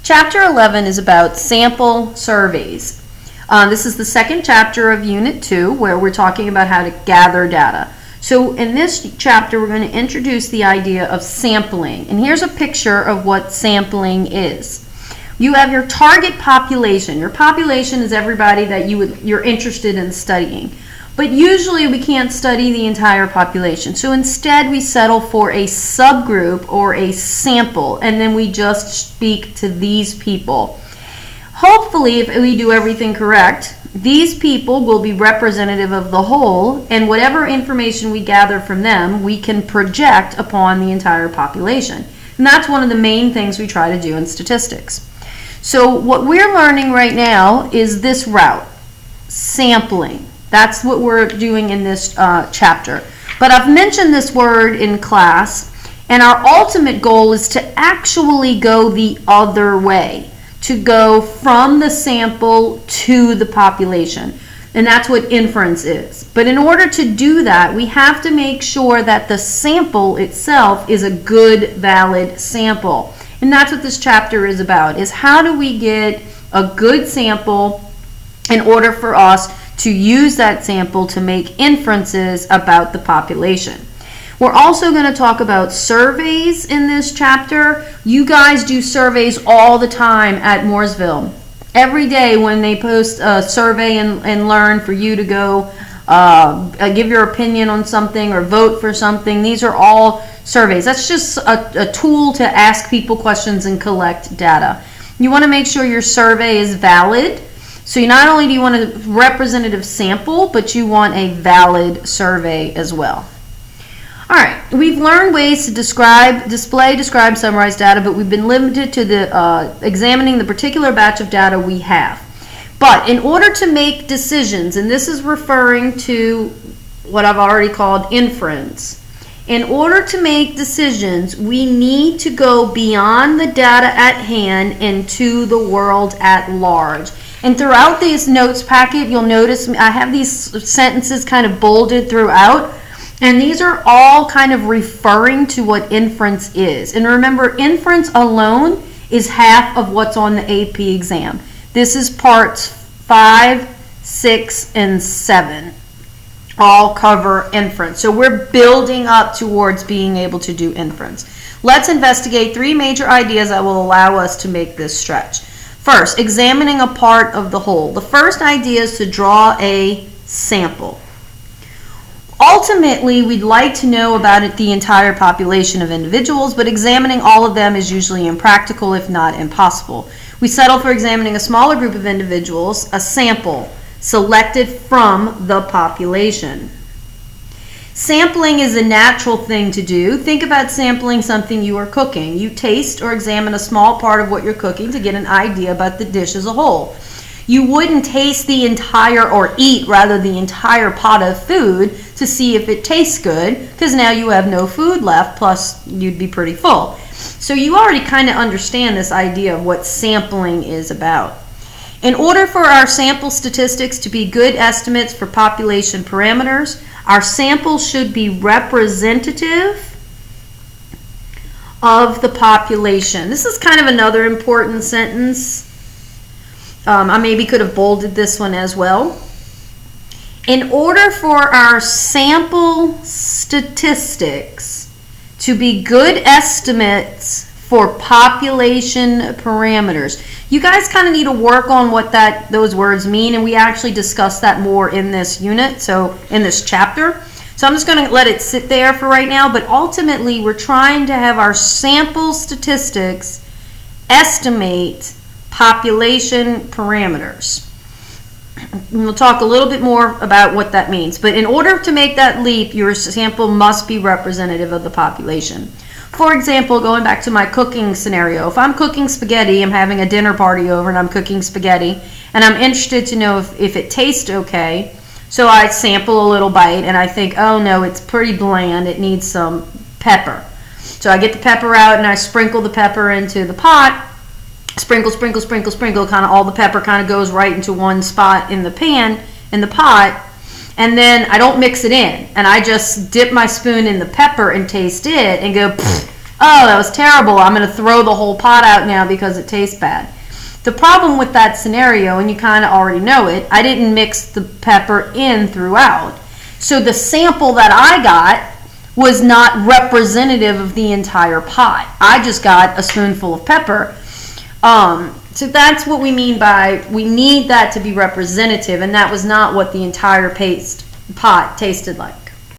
Chapter 11 is about sample surveys. This is the second chapter of Unit 2 where we're talking about how to gather data. So in this chapter we're going to introduce the idea of sampling. And here's a picture of what sampling is. You have your target population. Your population is everybody that you're interested in studying. But usually we can't study the entire population. So instead we settle for a subgroup or a sample, and then we just speak to these people. Hopefully, if we do everything correct, these people will be representative of the whole, and whatever information we gather from them, we can project upon the entire population. And that's one of the main things we try to do in statistics. So what we're learning right now is this route, sampling. That's what we're doing in this chapter. But I've mentioned this word in class, and our ultimate goal is to actually go the other way, to go from the sample to the population. And that's what inference is. But in order to do that, we have to make sure that the sample itself is a good, valid sample. And that's what this chapter is about, is how do we get a good sample in order for us to use that sample to make inferences about the population. We're also going to talk about surveys in this chapter. You guys do surveys all the time at Mooresville. Every day when they post a survey and learn for you to go give your opinion on something or vote for something, these are all surveys. That's just a tool to ask people questions and collect data. You want to make sure your survey is valid. So not only do you want a representative sample, but you want a valid survey as well. All right, we've learned ways to display, describe, summarize data, but we've been limited to the examining the particular batch of data we have. But in order to make decisions, and this is referring to what I've already called inference, in order to make decisions, we need to go beyond the data at hand into the world at large. And throughout this notes packet, you'll notice I have these sentences kind of bolded throughout. And these are all kind of referring to what inference is. And remember, inference alone is half of what's on the AP exam. This is parts 5, 6, and 7. All cover inference. So we're building up towards being able to do inference. Let's investigate 3 major ideas that will allow us to make this stretch. First, examining a part of the whole. The first idea is to draw a sample. Ultimately, we'd like to know about the entire population of individuals, but examining all of them is usually impractical, if not impossible. We settle for examining a smaller group of individuals, a sample, selected from the population. Sampling is a natural thing to do. Think about sampling something you are cooking. You taste or examine a small part of what you're cooking to get an idea about the dish as a whole. You wouldn't taste the entire, or eat rather, the entire pot of food to see if it tastes good, because now you have no food left, plus you'd be pretty full. So you already kind of understand this idea of what sampling is about. In order for our sample statistics to be good estimates for population parameters, our sample should be representative of the population. This is kind of another important sentence. I maybe could have bolded this one as well. In order for our sample statistics to be good estimates for population parameters, you guys kind of need to work on what those words mean, and we actually discuss that more in this unit, so in this chapter. So I'm just going to let it sit there for right now, but ultimately we're trying to have our sample statistics estimate population parameters. And we'll talk a little bit more about what that means, but in order to make that leap, your sample must be representative of the population. For example, going back to my cooking scenario, if I'm cooking spaghetti, I'm having a dinner party over and I'm cooking spaghetti, and I'm interested to know if it tastes okay, so I sample a little bite and I think, oh no, it's pretty bland, it needs some pepper. So I get the pepper out and I sprinkle the pepper into the pot, sprinkle, sprinkle, sprinkle, sprinkle, kind of all the pepper kind of goes right into one spot in the pan, in the pot, and then I don't mix it in, and I just dip my spoon in the pepper and taste it and go, oh, that was terrible, I'm going to throw the whole pot out now because it tastes bad. The problem with that scenario, and you kind of already know it, I didn't mix the pepper in throughout. So the sample that I got was not representative of the entire pot. I just got a spoonful of pepper. So that's what we mean by we need that to be representative, and that was not what the entire pot tasted like.